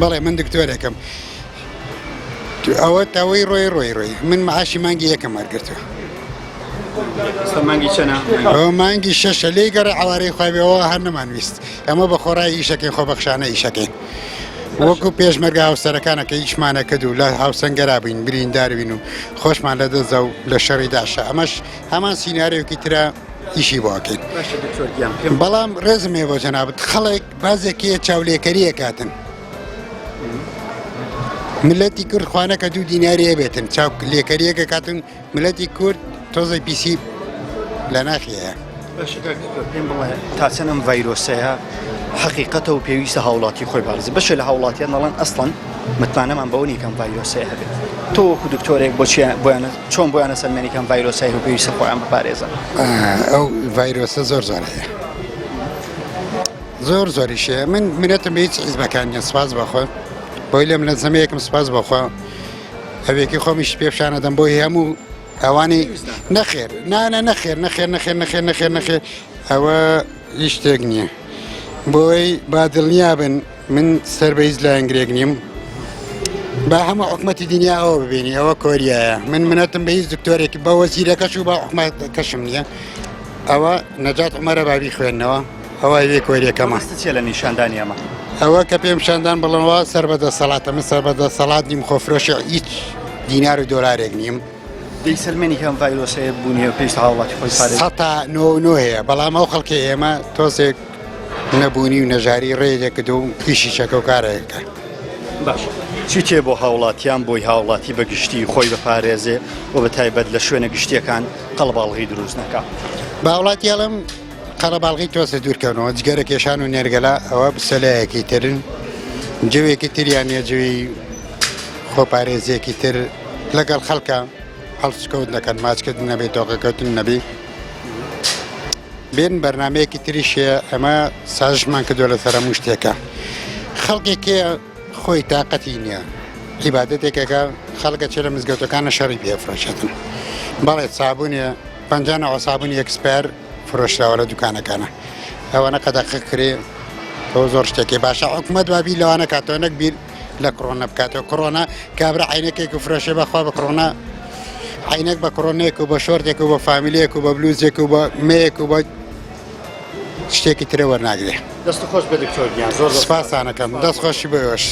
بەڵێ من دکتۆرێکم ئەوە تاوەی ڕۆی من معاشی مانگی یەکەم وەرگرتووە مانگی چەنە؟ ئەوە مانگی شەشە لێی گەڕێ ئەوارەی خوابێەوە هەر نەمانویست ئەمە بە خۆڕای ئیشەکەی خۆبەخشانە ئیشەکەی وەکو پێشمەرگە هاوسەرەکانەکە هیچمانە کردو لە هاوسەنگەرا بووین بریندار بین و خۆشمان لە دەزە و لە شەڕی داشە ئەمەش هەمان سینارێکی ترە ئیشی بۆکەین بەڵام ڕێزمێ بۆ جەنابەت خەڵک بازێکی چاولێکەریە کاتن ملەتی کورد خوانەکە 2 دیناریە بێتن چاو لێکەریەکە کاتن ملەتی کورد تۆزەی پیسی لە ناخیەیە پێم بڵێ تا چەند ئەم ڤایرۆسەیە حقیقەتە و پێویستە هاوڵاتی خۆی بارزی بەشێ لە هاوڵاتیان دەڵێن ئەسڵەن متمانەمان بەوە نیکەم ڤایرۆسەیە هەبێت تۆ وەکو دکتۆرێک چۆن بۆیانە سەرمێنیکەم ڤایرۆسای و پێویستە خۆیان بپارێزن ئەو ڤایرۆسە زۆر زۆرەیە زۆر زۆریشەیە من منەتم بە هیچ حیزبەکانیان سپاس بەخۆ بۆی لێم لە زەمەیەکم سپاس بەخۆ هەوێکی خۆمیش پێشانەدەم بۆی هەموو ئەوانی نەخێر نەخێر ئەوە هیچ شتێک نییە بۆی با دڵنیا بن من سەربەیز لە ئەنگرێک نیم با هەموو حکومەتی دنیا ئەوە ببینی ئەوە کۆریایە من منەتم بە هیچ دکتۆرێکی بە وەزیرەکەش و با حکومەتەکەشم نییە ئەوە نەجات عومەرە بابی خوێندنەوە ئەوە هەوێ کۆریەکەمە چێ لە نیشاندانی ئەمە ئەوە کە پێم شاندان بڵنەوە سەربەدە سەڵاتە من سەربەدە سەڵات نیم خۆفرۆشی هیچ دینار و دۆلارێک نیم دەی سەرمێنی کەم ڤایرۆسەیە بوونیە پێویستە هاوڵاتی خۆی پارێزن سەتا نۆ هەیە بەڵام ئەو خەڵکی ئێمە تۆزێک نەبوونی و نەژاری ڕێدێکرد و پیشی چەکە و کارەیەەکە باش چی تێ بۆ هاوڵاتیان بۆی هاوڵاتی بە گشتی خۆی بەپارێزێ و بە تایبەت لە شوێنە گشتیەکان قەڵەباڵغی دروست نەکات باوڵاتی هەڵم قەڵەباڵغی تۆسە دوورکەونەوە جگەرە کێشان و نێرگەلا ئەوە بسەلایەکی ترن جوێکی تریان نێجوی خۆپارێزیەکی تر لەگەڵ خەڵکە هەڵسکەوت نەکەن ماچکرد نەبێت تۆقەکەوتن نەبی بێن بەرنمەیەکی تریشەیە ئەمە ساژمان کردووە لە سەرەموو شتێکە خەڵکێکێ خۆی تااقەتی نییە عیبادەتێکەکە خەڵکە چێ لە مزگەوتەکانە شەڕی پێفرۆشێتن بەڵێ سابوونیە 50 سابوونی ئەکسپەر فرۆشراوە لە دوکانەکانە ئەوەنە قەدەقە کرێ تۆ زۆر شتێکی باشە حکومەت وابی لەوانە کاتەوە نەک بیر لە کڕۆنە بکاتەوە کڕۆنا کابرا عینەکێک و فرۆشێ بەخوا بە کڕۆنا عینەک بە کڕۆنێک و بە شۆرتێک و بە فامیلەیەک و بە بلوزێک و بە مەیەک و بە شتێکی ترە وەرناگرێ دەست خۆش بە دکتۆر گیان زۆر سپاسانەکەم دەست خۆشی بەوەش